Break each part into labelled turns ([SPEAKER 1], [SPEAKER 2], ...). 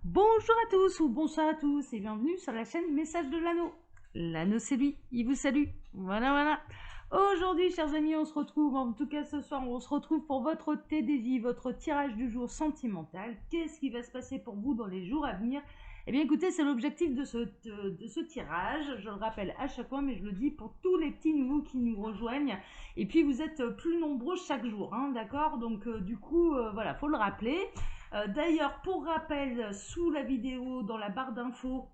[SPEAKER 1] Bonjour à tous ou bonsoir à tous et bienvenue sur la chaîne Message de l'Anneau. L'Anneau c'est lui, il vous salue. Voilà. Aujourd'hui, chers amis, on se retrouve, en tout cas ce soir, on se retrouve pour votre TDJ, votre tirage du jour sentimental. Qu'est-ce qui va se passer pour vous dans les jours à venir? Eh bien écoutez, c'est l'objectif de ce tirage, je le rappelle à chaque fois, mais je le dis pour tous les petits nouveaux qui nous rejoignent. Et puis vous êtes plus nombreux chaque jour, hein, d'accord? Donc du coup, voilà, faut le rappeler. D'ailleurs, pour rappel, sous la vidéo, dans la barre d'infos,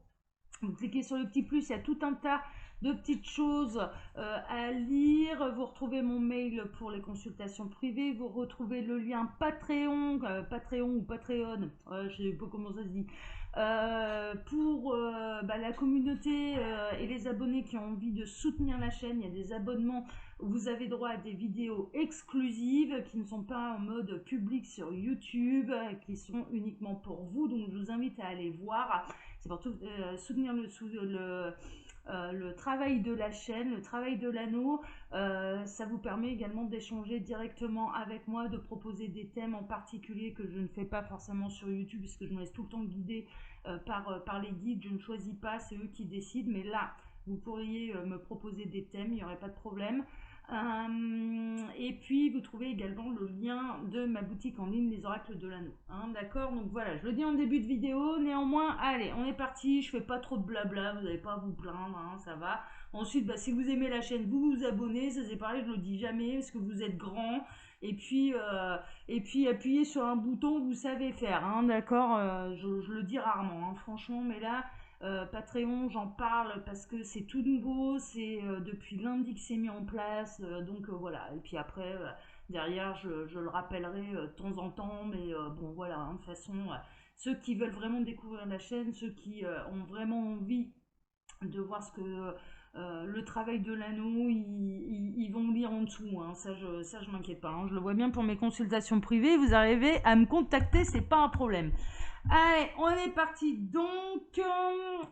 [SPEAKER 1] vous cliquez sur le petit plus, il y a tout un tas de petites choses à lire. Vous retrouvez mon mail pour les consultations privées. Vous retrouvez le lien Patreon, Patreon ou Patreon, je ne sais pas comment ça se dit, pour la communauté et les abonnés qui ont envie de soutenir la chaîne. Il y a des abonnements où vous avez droit à des vidéos exclusives qui ne sont pas en mode public sur YouTube, qui sont uniquement pour vous. Donc je vous invite à aller voir. C'est pour soutenir le travail de la chaîne, le travail de l'anneau. Ça vous permet également d'échanger directement avec moi, de proposer des thèmes en particulier que je ne fais pas forcément sur YouTube, puisque je me laisse tout le temps guider par les guides. Je ne choisis pas, c'est eux qui décident. Mais là, vous pourriez me proposer des thèmes, il n'y aurait pas de problème. Et puis vous trouvez également le lien de ma boutique en ligne, les oracles de l'anneau, hein, d'accord? Donc voilà, je le dis en début de vidéo. Néanmoins, allez, on est parti. Je fais pas trop de blabla, vous n'allez pas à vous plaindre, hein, ça va. Ensuite, si vous aimez la chaîne, vous vous abonnez. Ça c'est pareil, je le dis jamais parce que vous êtes grand. Et puis appuyez sur un bouton, vous savez faire, hein, d'accord? Je le dis rarement, hein, franchement, mais là Patreon, j'en parle parce que c'est tout nouveau, c'est depuis lundi que c'est mis en place, donc voilà. Et puis après, derrière, je le rappellerai de temps en temps, mais bon voilà, hein, de toute façon, ceux qui veulent vraiment découvrir la chaîne, ceux qui ont vraiment envie de voir ce que le travail de l'anneau, ils vont lire en dessous, hein. Ça je m'inquiète pas, hein. Je le vois bien pour mes consultations privées, vous arrivez à me contacter, c'est pas un problème. Allez, on est parti. Donc,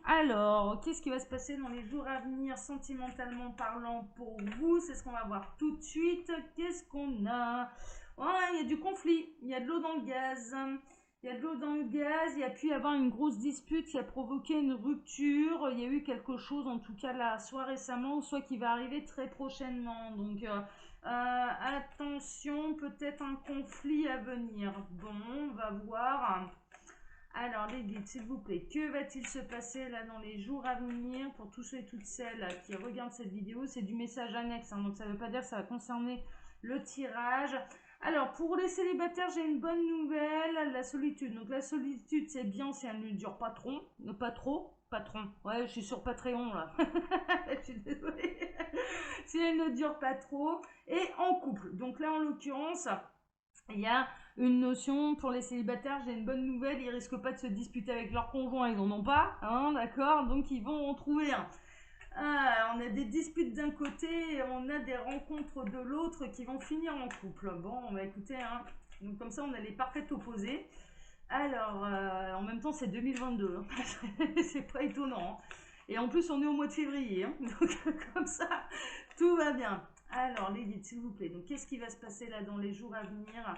[SPEAKER 1] alors, qu'est-ce qui va se passer dans les jours à venir, sentimentalement parlant, pour vous? C'est ce qu'on va voir tout de suite. Qu'est-ce qu'on a? Il y a du conflit, il y a de l'eau dans le gaz. Il y a de l'eau dans le gaz, il y a pu y avoir une grosse dispute qui a provoqué une rupture. Il y a eu quelque chose, en tout cas là, soit récemment, soit qui va arriver très prochainement. Donc, attention, peut-être un conflit à venir. Bon, on va voir. Alors les guides, s'il vous plaît, que va-t-il se passer là dans les jours à venir pour tous ceux et toutes celles qui regardent cette vidéo? C'est du message annexe, hein, donc ça ne veut pas dire que ça va concerner le tirage. Alors pour les célibataires, j'ai une bonne nouvelle, la solitude. Donc la solitude, c'est bien si elle ne dure pas trop, patron. Ouais, je suis sur Patreon là. Je suis désolée. Si elle ne dure pas trop. Et en couple. Donc là, en l'occurrence, il y a une notion pour les célibataires, j'ai une bonne nouvelle, ils risquent pas de se disputer avec leur conjoint, ils en ont pas, hein, d'accord? Donc ils vont en trouver un. On a des disputes d'un côté et on a des rencontres de l'autre qui vont finir en couple. Bon, on va écouter, hein. Donc comme ça, on a les parfaits opposés. Alors, en même temps, c'est 2022, hein. C'est pas étonnant, hein. Et en plus, on est au mois de février, hein. Donc comme ça, tout va bien. Alors, les guides, s'il vous plaît. Donc, qu'est-ce qui va se passer là dans les jours à venir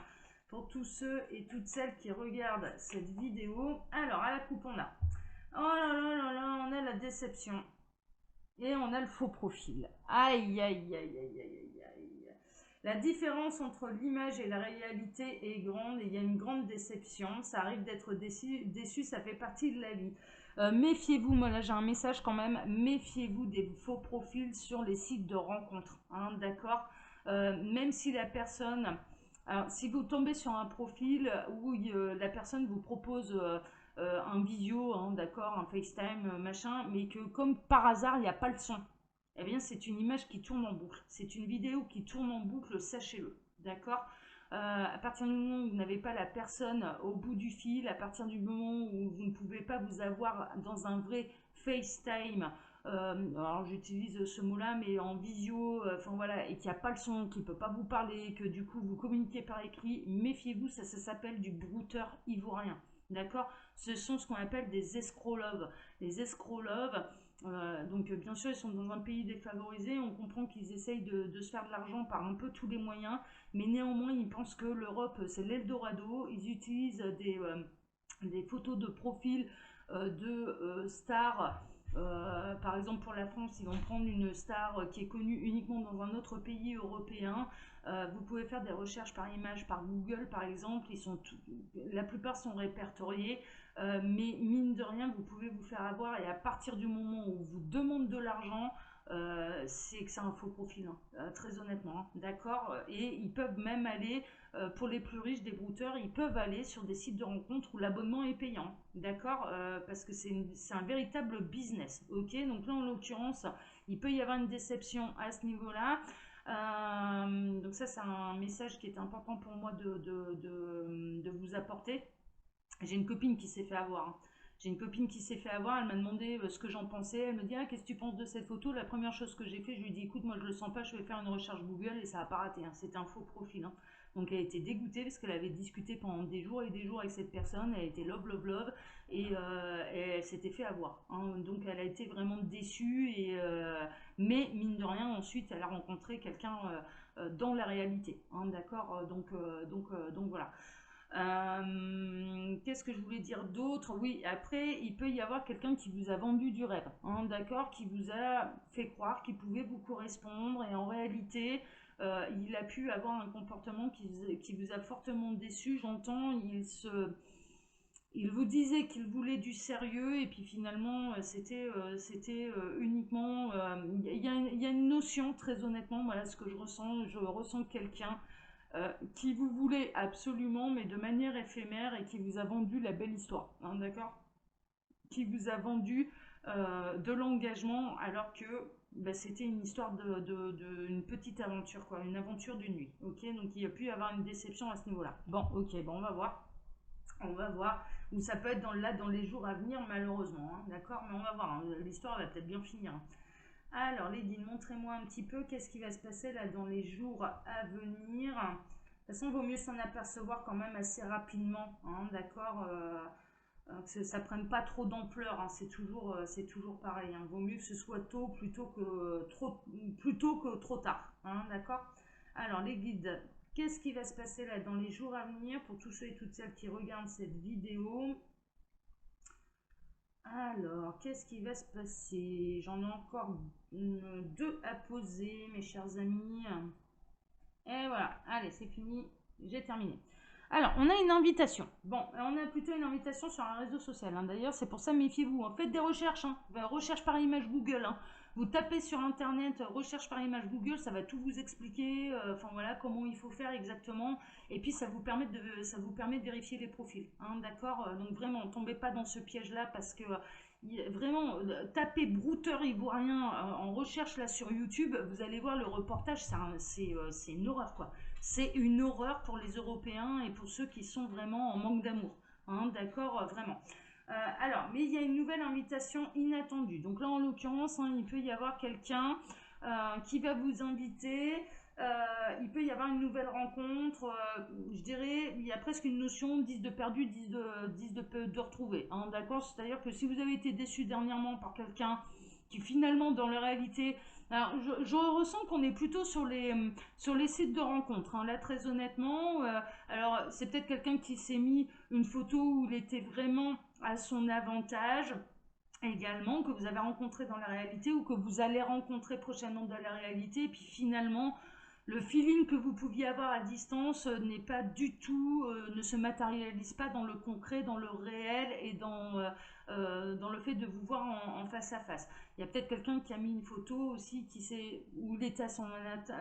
[SPEAKER 1] pour tous ceux et toutes celles qui regardent cette vidéo? Alors, à la coupe, on a. Oh là là là là, on a la déception. Et on a le faux profil. Aïe, aïe, aïe, aïe, aïe, aïe, aïe. La différence entre l'image et la réalité est grande et il y a une grande déception. Ça arrive d'être déçu, ça fait partie de la vie. Méfiez-vous, moi là j'ai un message quand même, méfiez-vous des faux profils sur les sites de rencontres, hein, d'accord? Même si la personne, alors, si vous tombez sur un profil où la personne vous propose un visio, hein, d'accord, un FaceTime, machin, mais que comme par hasard il n'y a pas le son, eh bien c'est une image qui tourne en boucle, c'est une vidéo qui tourne en boucle, sachez-le, d'accord? À partir du moment où vous n'avez pas la personne au bout du fil, à partir du moment où vous ne pouvez pas vous avoir dans un vrai FaceTime, alors j'utilise ce mot-là, mais en visio, enfin voilà, et qu'il n'y a pas le son, qu'il ne peut pas vous parler, que du coup vous communiquez par écrit, méfiez-vous, ça s'appelle du brouteur ivoirien, d'accord? Ce sont ce qu'on appelle des escrocs-love. Les escrocs-love, donc bien sûr ils sont dans un pays défavorisé, on comprend qu'ils essayent de se faire de l'argent par un peu tous les moyens, mais néanmoins ils pensent que l'Europe c'est l'Eldorado, ils utilisent des photos de profil de stars. Par exemple, pour la France, ils vont prendre une star qui est connue uniquement dans un autre pays européen. Vous pouvez faire des recherches par image par Google, par exemple. La plupart sont répertoriés, mais mine de rien, vous pouvez vous faire avoir. Et à partir du moment où vous demande de l'argent, c'est que c'est un faux profil, hein, très honnêtement, hein, d'accord. Et ils peuvent même aller, pour les plus riches des brouteurs, ils peuvent aller sur des sites de rencontres où l'abonnement est payant, d'accord, parce que c'est un véritable business, ok. Donc là, en l'occurrence, il peut y avoir une déception à ce niveau-là. Donc ça, c'est un message qui est important pour moi de vous apporter. J'ai une copine qui s'est fait avoir, hein. J'ai une copine qui s'est fait avoir, elle m'a demandé ce que j'en pensais. Elle me dit, ah, qu'est-ce que tu penses de cette photo? La première chose que j'ai fait, je lui ai dit, écoute, moi je le sens pas, je vais faire une recherche Google, et ça n'a pas raté, hein. C'était un faux profil, hein. Donc elle était dégoûtée parce qu'elle avait discuté pendant des jours et des jours avec cette personne, elle était love, et elle s'était fait avoir, hein. Donc elle a été vraiment déçue, mais mine de rien, ensuite elle a rencontré quelqu'un dans la réalité, hein, d'accord. Donc voilà. Qu'est-ce que je voulais dire d'autre? Oui, après, il peut y avoir quelqu'un qui vous a vendu du rêve, hein, d'accord, qui vous a fait croire qu'il pouvait vous correspondre, et en réalité, il a pu avoir un comportement qui vous a fortement déçu. J'entends, il vous disait qu'il voulait du sérieux, et puis finalement, c'était uniquement. Il y a une notion, très honnêtement, voilà ce que je ressens quelqu'un qui vous voulait absolument, mais de manière éphémère, et qui vous a vendu la belle histoire, hein, d'accord, qui vous a vendu de l'engagement, alors que bah, c'était une histoire une petite aventure, quoi, une aventure d'une nuit, ok. Donc il y a pu y avoir une déception à ce niveau-là. Bon, ok, bon, on va voir, ou ça peut être dans les jours à venir, malheureusement, hein, d'accord, mais on va voir, hein, l'histoire va peut-être bien finir, hein. Alors, Lydie, montrez-moi un petit peu qu'est-ce qui va se passer là dans les jours à venir. De toute façon, il vaut mieux s'en apercevoir quand même assez rapidement, hein, d'accord, que ça prenne pas trop d'ampleur, hein, c'est toujours pareil, hein. Vaut mieux que ce soit tôt plutôt que trop tard, hein, d'accord. Alors, les guides, qu'est-ce qui va se passer là dans les jours à venir pour tous ceux et toutes celles qui regardent cette vidéo? Alors, qu'est-ce qui va se passer? J'en ai encore deux à poser, mes chers amis. Et voilà, allez, c'est fini, j'ai terminé. Alors, on a une invitation. Bon, on a plutôt une invitation sur un réseau social, hein. D'ailleurs, c'est pour ça, méfiez-vous, hein. Faites des recherches, hein. Recherche par image Google, hein. Vous tapez sur Internet, recherche par image Google, ça va tout vous expliquer, enfin voilà, comment il faut faire exactement. Et puis, ça vous permet de vérifier les profils, hein, d'accord. Donc, vraiment, ne tombez pas dans ce piège-là, parce que vraiment, tapez brouteur ivoirien en recherche là sur YouTube, vous allez voir le reportage, c'est une horreur, quoi. C'est une horreur pour les Européens et pour ceux qui sont vraiment en manque d'amour, hein, d'accord, vraiment. Alors, mais il y a une nouvelle invitation inattendue. Donc là, en l'occurrence, hein, il peut y avoir quelqu'un qui va vous inviter. Il peut y avoir une nouvelle rencontre. Je dirais, il y a presque une notion 10 de perdu, 10 de retrouvé, hein, d'accord. C'est-à-dire que si vous avez été déçu dernièrement par quelqu'un qui finalement, dans la réalité, alors, je ressens qu'on est plutôt sur les sites de rencontres, hein, là, très honnêtement. Alors, c'est peut-être quelqu'un qui s'est mis une photo où il était vraiment à son avantage, également, que vous avez rencontré dans la réalité ou que vous allez rencontrer prochainement dans la réalité. Et puis finalement, le feeling que vous pouviez avoir à distance n'est pas du tout, ne se matérialise pas dans le concret, dans le réel, et dans le fait de vous voir en face à face. Il y a peut-être quelqu'un qui a mis une photo aussi où il était à son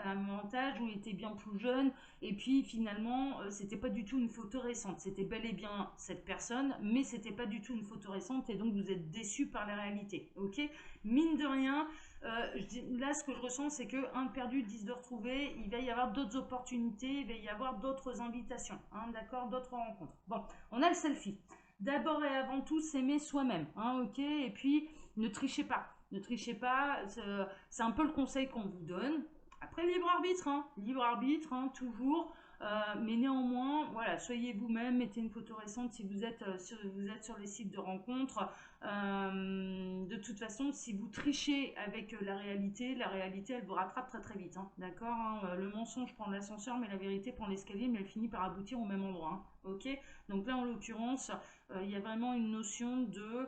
[SPEAKER 1] avantage, où il était bien plus jeune, et puis finalement, c'était pas du tout une photo récente. C'était bel et bien cette personne, mais c'était pas du tout une photo récente, et donc vous êtes déçu par la réalité, ok. Mine de rien, là, ce que je ressens, c'est que un perdu, 10 de retrouvé. Il va y avoir d'autres opportunités, il va y avoir d'autres invitations, hein, d'accord, d'autres rencontres. Bon, on a le selfie. D'abord et avant tout, s'aimer soi-même, hein, ok. Et puis, ne trichez pas. Ne trichez pas, c'est un peu le conseil qu'on vous donne. Après, libre arbitre, hein, toujours. Mais néanmoins, voilà, soyez vous-même, mettez une photo récente si vous êtes sur les sites de rencontres. De toute façon, si vous trichez avec la réalité, elle vous rattrape très très vite, hein, d'accord, hein. Le mensonge prend l'ascenseur, mais la vérité prend l'escalier, mais elle finit par aboutir au même endroit, hein, ok? Donc là, en l'occurrence, il y a vraiment une notion de...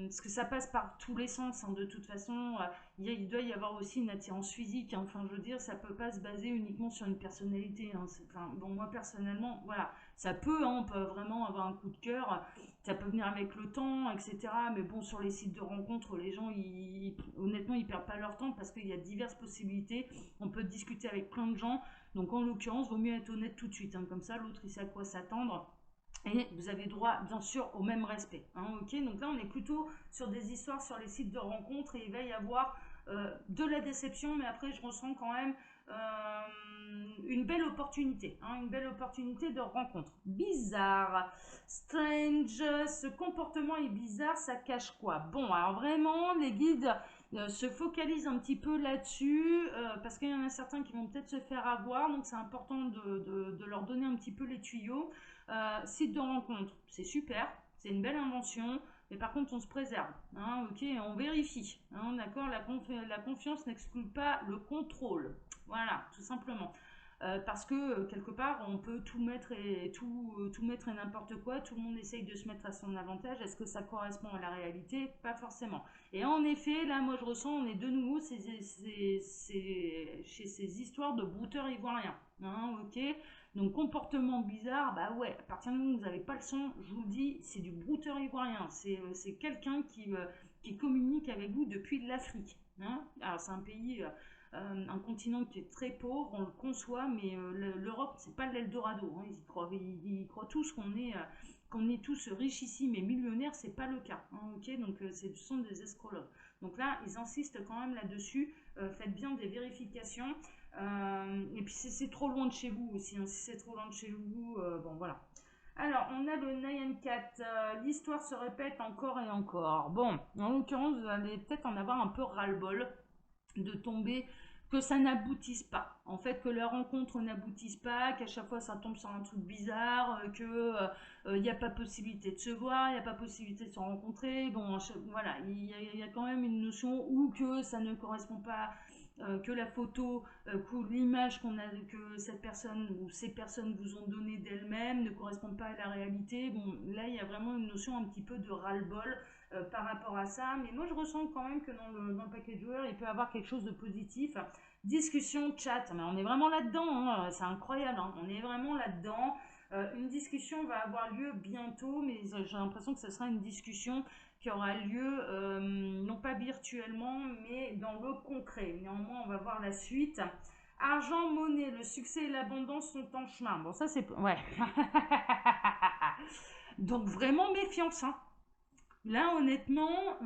[SPEAKER 1] parce que ça passe par tous les sens, hein, de toute façon, il doit y avoir aussi une attirance physique, hein, enfin, je veux dire, ça peut pas se baser uniquement sur une personnalité, hein, enfin, bon, moi, personnellement, voilà, ça peut, hein, on peut vraiment avoir un coup de cœur, ça peut venir avec le temps, etc. Mais bon, sur les sites de rencontres, les gens, honnêtement, ils perdent pas leur temps parce qu'il y a diverses possibilités. On peut discuter avec plein de gens. Donc, en l'occurrence, vaut mieux être honnête tout de suite, hein. Comme ça, l'autre, il sait à quoi s'attendre. Et vous avez droit, bien sûr, au même respect, hein, ok? Donc là, on est plutôt sur des histoires sur les sites de rencontres et il va y avoir de la déception, mais après, je ressens quand même une belle opportunité, hein, une belle opportunité de rencontre. Bizarre, strange, ce comportement est bizarre, ça cache quoi? Bon, alors vraiment, les guides se focalisent un petit peu là-dessus, parce qu'il y en a certains qui vont peut-être se faire avoir, donc c'est important de leur donner un petit peu les tuyaux. Site de rencontre, c'est super, c'est une belle invention, mais par contre on se préserve, hein, ok, on vérifie, hein, d'accord, la confiance n'exclut pas le contrôle, voilà, tout simplement. Parce que quelque part on peut tout mettre et tout mettre et n'importe quoi, tout le monde essaye de se mettre à son avantage, est-ce que ça correspond à la réalité? Pas forcément. Et en effet, là moi je ressens, on est de nouveau chez ces histoires de brouteurs ivoiriens, hein, ok. Donc comportement bizarre, bah ouais, à partir du moment où vous n'avez pas le son, je vous le dis, c'est du brouteur ivoirien, c'est quelqu'un qui communique avec vous depuis l'Afrique, hein. Alors c'est un pays, un continent qui est très pauvre, on le conçoit, mais l'Europe, c'est pas l'Eldorado, hein. Ils croient tous qu'on est tous richissimes et millionnaires, c'est pas le cas, hein, ok. Donc ce sont des escrocs. Donc là, ils insistent quand même là-dessus, faites bien des vérifications. Et puis si c'est trop loin de chez vous aussi, hein, si c'est trop loin de chez vous, bon voilà. Alors, on a le Nyan Cat, l'histoire se répète encore et encore. Bon, en l'occurrence, vous allez peut-être en avoir un peu ras-le-bol de tomber, que ça n'aboutisse pas. En fait, que la rencontre n'aboutisse pas, qu'à chaque fois ça tombe sur un truc bizarre, que il n'y a pas possibilité de se voir, il n'y a pas possibilité de se rencontrer. Bon, voilà, il y a quand même une notion où que ça ne correspond pas, que la photo, que l'image que cette personne ou ces personnes vous ont donnée d'elles-mêmes ne correspond pas à la réalité. Bon, là, il y a vraiment une notion un petit peu de ras-le-bol par rapport à ça. Mais moi, je ressens quand même que dans le paquet de joueurs, il peut y avoir quelque chose de positif. Discussion, chat, mais on est vraiment là-dedans, hein. C'est incroyable, hein. On est vraiment là-dedans. Une discussion va avoir lieu bientôt, mais j'ai l'impression que ce sera une discussion qui aura lieu non pas virtuellement, mais dans le concret. Néanmoins, on va voir la suite. Argent, monnaie, le succès et l'abondance sont en chemin. Bon, ça c'est... Ouais. Donc vraiment méfiance, hein. Là, honnêtement,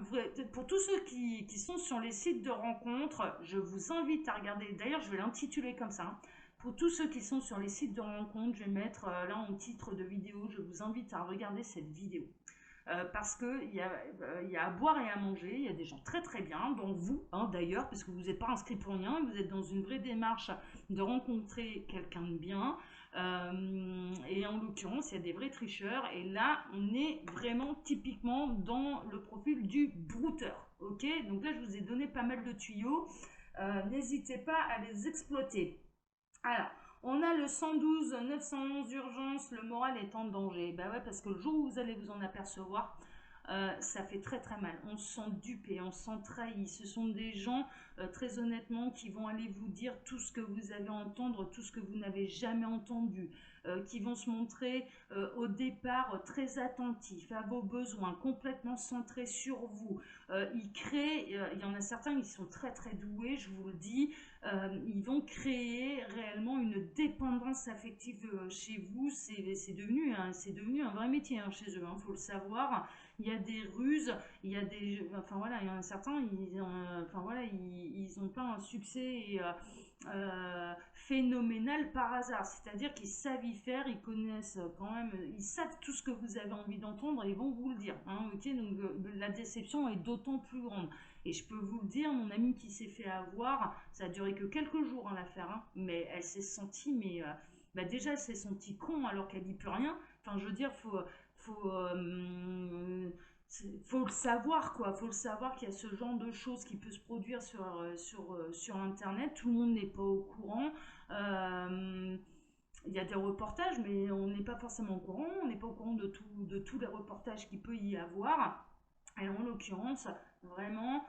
[SPEAKER 1] pour tous ceux qui sont sur les sites de rencontres, je vous invite à regarder. D'ailleurs, je vais l'intituler comme ça, hein. Pour tous ceux qui sont sur les sites de rencontres, je vais mettre là en titre de vidéo, je vous invite à regarder cette vidéo. Parce qu'il y a à boire et à manger, il y a des gens très très bien, dont vous, hein, d'ailleurs, parce que vous n'êtes pas inscrit pour rien, vous êtes dans une vraie démarche de rencontrer quelqu'un de bien. Et en l'occurrence, il y a des vrais tricheurs. Et là, on est vraiment typiquement dans le profil du brouteur. Ok, donc là, je vous ai donné pas mal de tuyaux. N'hésitez pas à les exploiter. Alors, on a le 112 911 urgence, le moral est en danger. Bah ouais, parce que le jour où vous allez vous en apercevoir, ça fait très très mal. On se sent dupé, on se sent trahi. Ce sont des gens, très honnêtement, qui vont aller vous dire tout ce que vous avez à entendre, tout ce que vous n'avez jamais entendu, qui vont se montrer au départ très attentifs à vos besoins, complètement centrés sur vous. Ils créent, il y en a certains qui sont très très doués, je vous le dis, ils vont créer réellement une dépendance affective chez vous. C'est devenu un vrai métier, hein, chez eux, hein, faut le savoir. Il y a des ruses, il y a des, enfin voilà, il y en a certains, ils ont pas un succès phénoménal par hasard. C'est-à-dire qu'ils savent y faire, ils connaissent quand même, ils savent tout ce que vous avez envie d'entendre et ils vont vous le dire, hein, ok. Donc la déception est d'autant plus grande. Et je peux vous le dire, mon amie qui s'est fait avoir, ça a duré que quelques jours, hein, l'affaire, hein, mais elle s'est sentie, bah déjà elle s'est sentie con alors qu'elle dit plus rien. Enfin, je veux dire, faut, faut le savoir, quoi. Faut le savoir qu'il y a ce genre de choses qui peut se produire sur Internet. Tout le monde n'est pas au courant. il y a des reportages, mais on n'est pas forcément au courant, on n'est pas au courant de tous les reportages qu'il peut y avoir. Et en l'occurrence, vraiment,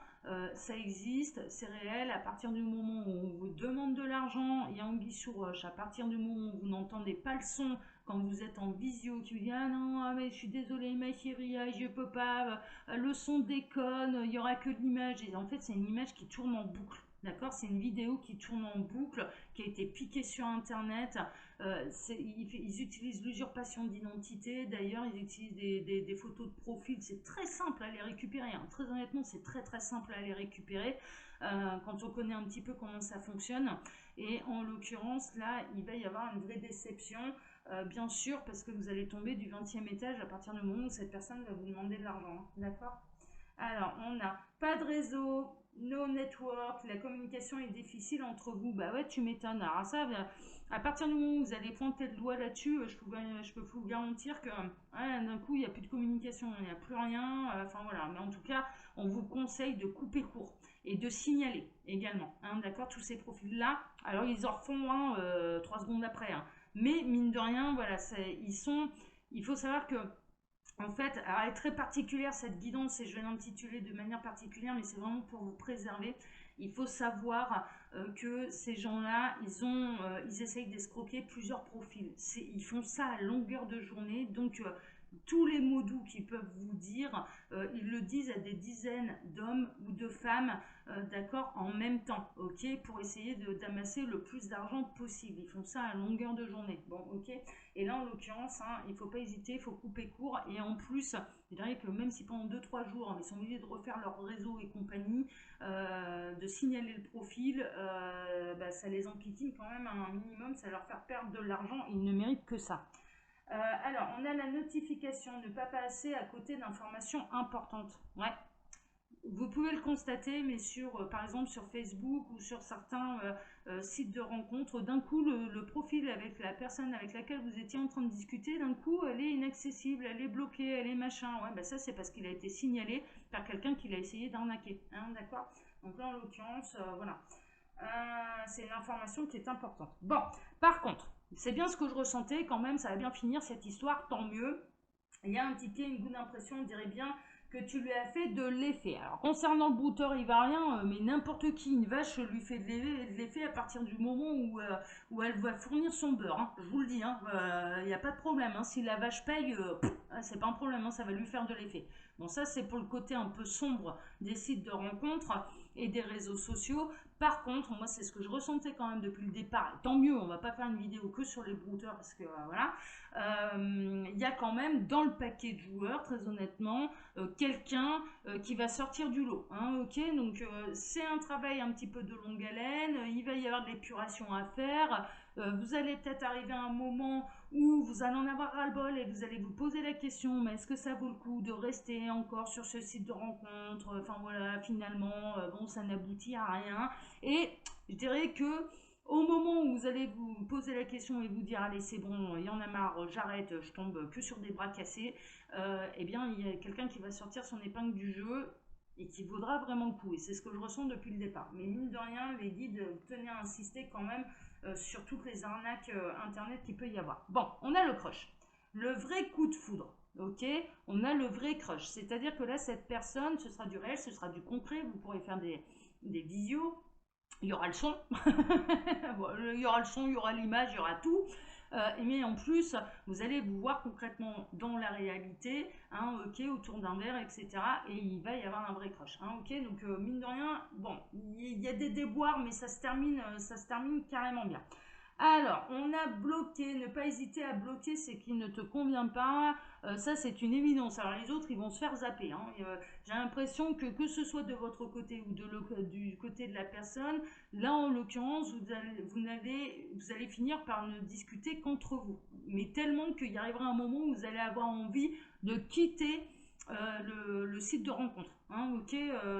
[SPEAKER 1] ça existe, c'est réel. À partir du moment où on vous demande de l'argent, il y a anguille sous roche. À partir du moment où vous n'entendez pas le son, quand vous êtes en visio, qui vous dit ah non, ah, mais je suis désolée, ma chérie, ah, je peux pas, le son déconne, il y aura que de l'image. Et en fait, c'est une image qui tourne en boucle. D'accord, c'est une vidéo qui tourne en boucle, qui a été piquée sur Internet. Ils utilisent l'usurpation d'identité. D'ailleurs, ils utilisent des photos de profil. C'est très simple à les récupérer. Hein. Très honnêtement, c'est très simple à les récupérer quand on connaît un petit peu comment ça fonctionne. Et en l'occurrence, là, il va y avoir une vraie déception, bien sûr, parce que vous allez tomber du 20e étage à partir du moment où cette personne va vous demander de l'argent. Hein. D'accord ? Alors, on n'a pas de réseau, no network, la communication est difficile entre vous. Bah ouais, tu m'étonnes. Alors ça, à partir du moment où vous allez pointer le doigt là-dessus, je peux vous garantir que d'un coup, il n'y a plus de communication, il n'y a plus rien. Enfin voilà, mais en tout cas, on vous conseille de couper court et de signaler également. Hein, d'accord, tous ces profils-là. Alors, ils en refont 3 secondes après. Hein, mais mine de rien, voilà, il faut savoir que en fait, alors elle est très particulière cette guidance et je vais l'intituler de manière particulière, mais c'est vraiment pour vous préserver. Il faut savoir que ces gens-là, ils essayent d'escroquer plusieurs profils. Ils font ça à longueur de journée, donc tous les mots doux qu'ils peuvent vous dire, ils le disent à des dizaines d'hommes ou de femmes, d'accord, en même temps, ok, pour essayer d'amasser le plus d'argent possible. Ils font ça à longueur de journée, bon, ok. Et là, en l'occurrence, hein, il ne faut pas hésiter, il faut couper court. Et en plus, je dirais que même si pendant 2-3 jours, hein, ils sont obligés de refaire leur réseau et compagnie, de signaler le profil, ça les enquiquine quand même un minimum, ça leur fait perdre de l'argent. Ils ne méritent que ça. Alors, on a la notification, ne pas passer à côté d'informations importantes. Ouais. Vous pouvez le constater, mais par exemple sur Facebook ou sur certains sites de rencontres, d'un coup, le profil avec la personne avec laquelle vous étiez en train de discuter, d'un coup, elle est inaccessible, elle est bloquée, elle est machin. Ouais, ça, c'est parce qu'il a été signalé par quelqu'un qui l'a essayé d'arnaquer. Hein, d'accord ? Donc là, en l'occurrence, voilà. C'est une information qui est importante. Bon, par contre, c'est bien ce que je ressentais quand même, ça va bien finir cette histoire, tant mieux. Il y a un ticket, une goutte d'impression, on dirait bien que tu lui as fait de l'effet. Alors concernant le brouteur ivoirien, mais n'importe qui, une vache lui fait de l'effet à partir du moment où elle va fournir son beurre. Hein. Je vous le dis, il n'y a pas de problème. Hein. Si la vache paye, c'est pas un problème, hein, ça va lui faire de l'effet. Bon, ça c'est pour le côté un peu sombre des sites de rencontres et des réseaux sociaux. Par contre, moi c'est ce que je ressentais quand même depuis le départ. Et tant mieux, on va pas faire une vidéo que sur les brouteurs parce que voilà. Il y a quand même dans le paquet de joueurs, très honnêtement, quelqu'un qui va sortir du lot. Hein, ok, donc c'est un travail un petit peu de longue haleine, il va y avoir de l'épuration à faire. Vous allez peut-être arriver à un moment où vous allez en avoir ras-le-bol et vous allez vous poser la question, mais est-ce que ça vaut le coup de rester encore sur ce site de rencontre? Enfin voilà, finalement, bon, ça n'aboutit à rien. Et je dirais que au moment où vous allez vous poser la question et vous dire allez c'est bon, il y en a marre, j'arrête, je tombe que sur des bras cassés, eh bien il y a quelqu'un qui va sortir son épingle du jeu et qui vaudra vraiment le coup. Et c'est ce que je ressens depuis le départ. Mais mine de rien, les guides tenaient à insister quand même sur toutes les arnaques internet qu'il peut y avoir. Bon, on a le crush. Le vrai coup de foudre. Ok, on a le vrai crush. C'est-à-dire que là, cette personne, ce sera du réel, ce sera du concret. Vous pourrez faire des visios. Il y aura le son, il y aura le son, il y aura l'image, il y aura tout. Mais en plus, vous allez vous voir concrètement dans la réalité, hein, ok, autour d'un verre, etc. Et il va y avoir un vrai crush. Hein, ok, donc mine de rien, bon, il y a des déboires, mais ça se termine carrément bien. Alors, on a bloqué, ne pas hésiter à bloquer ce qui ne te convient pas. Ça, c'est une évidence. Alors, les autres, ils vont se faire zapper. Hein. J'ai l'impression que ce soit de votre côté ou du côté de la personne, là, en l'occurrence, vous allez finir par ne discuter qu'entre vous. Mais tellement qu'il y arrivera un moment où vous allez avoir envie de quitter le site de rencontre. Hein, ok,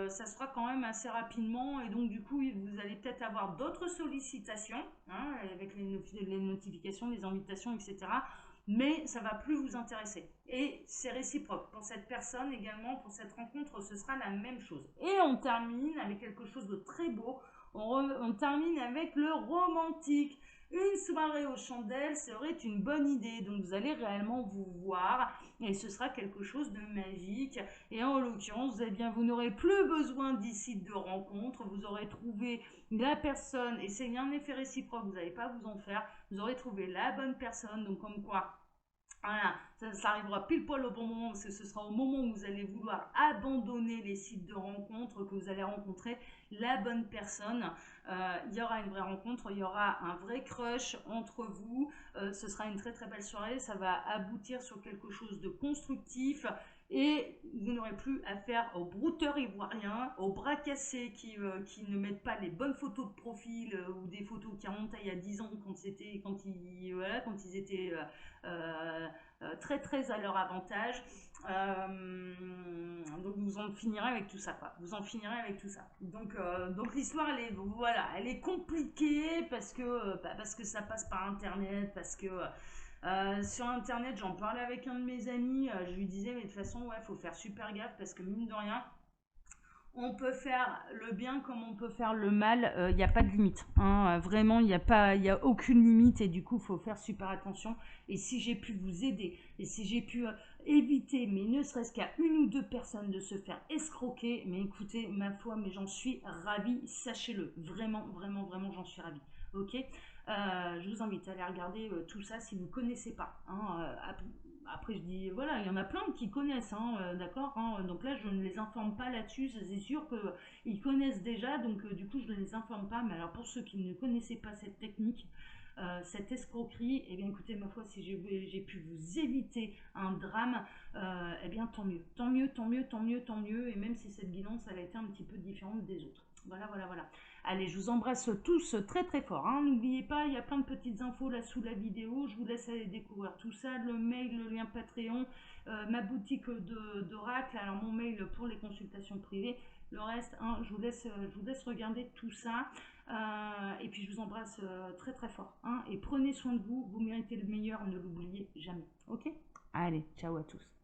[SPEAKER 1] ça se fera quand même assez rapidement et donc du coup vous allez peut-être avoir d'autres sollicitations hein, avec les notifications, les invitations, etc. Mais ça va plus vous intéresser. Et c'est réciproque. Pour cette personne également, pour cette rencontre, ce sera la même chose. Et on termine avec quelque chose de très beau. On termine avec le romantique. Une soirée aux chandelles serait une bonne idée. Donc vous allez réellement vous voir et ce sera quelque chose de magique. Et en l'occurrence, eh bien, vous n'aurez plus besoin d'ici de rencontres. Vous aurez trouvé la personne et c'est un effet réciproque. Vous n'allez pas vous en faire. Vous aurez trouvé la bonne personne. Donc comme quoi. Voilà, ça arrivera pile poil au bon moment parce que ce sera au moment où vous allez vouloir abandonner les sites de rencontres que vous allez rencontrer la bonne personne. Il y aura une vraie rencontre, il y aura un vrai crush entre vous. Ce sera une très très belle soirée, ça va aboutir sur quelque chose de constructif. Et vous n'aurez plus affaire aux brouteurs ivoiriens, aux bras cassés qui ne mettent pas les bonnes photos de profil ou des photos qui remontent à il y a 10 ans quand ils étaient très très à leur avantage. Donc vous en finirez avec tout ça, quoi. Vous en finirez avec tout ça. Donc l'histoire, elle est compliquée parce que ça passe par Internet, parce que sur Internet, j'en parlais avec un de mes amis, je lui disais, mais de toute façon, ouais, faut faire super gaffe parce que mine de rien, on peut faire le bien comme on peut faire le mal, il n'y a pas de limite. Hein. Vraiment, il n'y a aucune limite et du coup, il faut faire super attention. Et si j'ai pu vous aider, et si j'ai pu éviter, mais ne serait-ce qu'à une ou deux personnes de se faire escroquer, mais écoutez, ma foi, mais j'en suis ravie, sachez-le. Vraiment, vraiment, vraiment, j'en suis ravie. Ok, je vous invite à aller regarder tout ça si vous ne connaissez pas. Hein, après, je dis, voilà, il y en a plein qui connaissent, hein, d'accord, hein, donc là, je ne les informe pas là-dessus, c'est sûr qu'ils connaissent déjà, donc du coup, je ne les informe pas. Mais alors, pour ceux qui ne connaissaient pas cette technique, cette escroquerie, eh bien, écoutez, ma foi, si j'ai pu vous éviter un drame, eh bien, tant mieux, tant mieux, tant mieux, tant mieux, tant mieux, et même si cette guidance, elle a été un petit peu différente des autres. Voilà, voilà, voilà. Allez, je vous embrasse tous très très fort. Hein. N'oubliez pas, il y a plein de petites infos là sous la vidéo. Je vous laisse aller découvrir tout ça. Le mail, le lien Patreon, ma boutique d'oracle. Alors mon mail pour les consultations privées. Le reste, hein, je vous laisse regarder tout ça. Et puis je vous embrasse très très fort. Hein. Et prenez soin de vous. Vous méritez le meilleur. Ne l'oubliez jamais. Ok? Allez, ciao à tous.